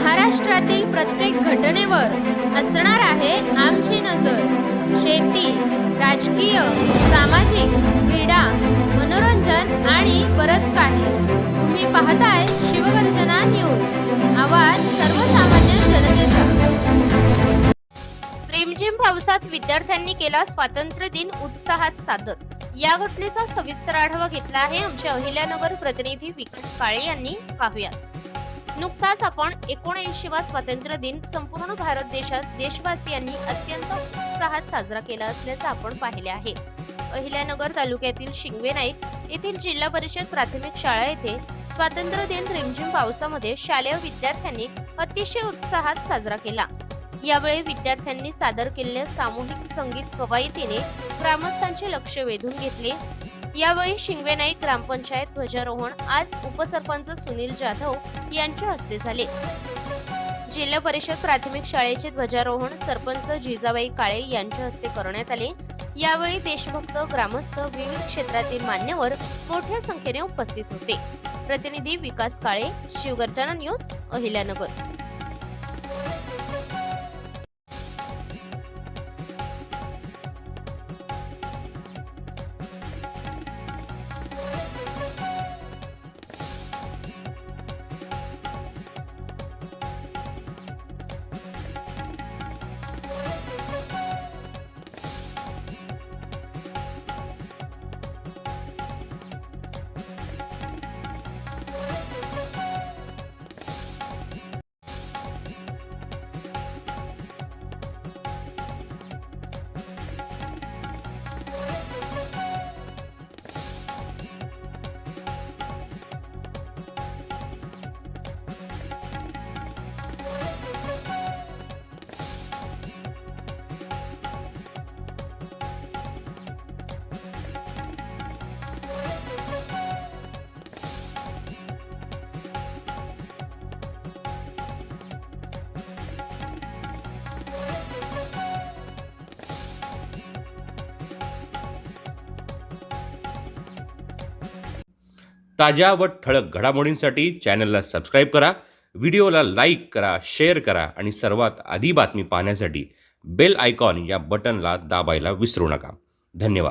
महाराष्ट्रातील प्रत्येक घटनेवर असणार आहे आमची नजर। शेती, राजकीय, सामाजिक, क्रीडा, मनोरंजन आणि बरंच काही। तुम्ही पाहताय शिवगर्जना न्यूज, आवाज सर्वसामान्य जनतेचा। रिमझिम पावसात विद्यार्थ्यांनी केला स्वातंत्र्य दिन उत्साहात सादर। या घटनेचा सविस्तर आढावा घेतला आहे आमचे अहिल्यानगर प्रतिनिधी विकास काळे यांनी। पाहूयात। नुकताच आपण 79वा स्वातंत्र्य दिन संपूर्ण भारत देशात देशवासियांनी अत्यंत उत्साहात साजरा केला असल्याचं आपण पाहिले आहे। अहिल्यानगर तालुक्यातील शिंगवे नाईक येथील जिल्हा परिषद प्राथमिक शाळा येथे स्वातंत्र्य दिन रिमझिम पावसामध्ये शालेय विद्यार्थ्यांनी अतिशय उत्साहात साजरा केला। यावेळी विद्यार्थ्यांनी सादर केलेल्या सामूहिक संगीत कवायतीने ग्रामस्थांचे लक्ष वेधून घेतले। यावेळी शिंगवे नाईक ग्रामपंचायत ध्वजारोहण आज उपसरपंच सुनील जाधव यांच्या हस्ते झाले। जिल्हा परिषद प्राथमिक शाळेचे ध्वजारोहण सरपंच जिजाबाई काळे यांच्या हस्ते करण्यात आले। यावेळी देशभक्त, ग्रामस्थ, विविध क्षेत्रातील मान्यवर मोठ्या संख्येने उपस्थित होते। प्रतिनिधी विकास काळे, शिवगर्जना न्यूज, अहिल्यानगर। ताज्या व ठळक घडामोडींसाठी चॅनलला सबस्क्राईब करा, व्हिडिओला लाईक करा, शेअर करा आणि सर्वात आधी बातमी पाहण्यासाठी बेल आयकॉन या बटनला दाबायला विसरू नका। धन्यवाद।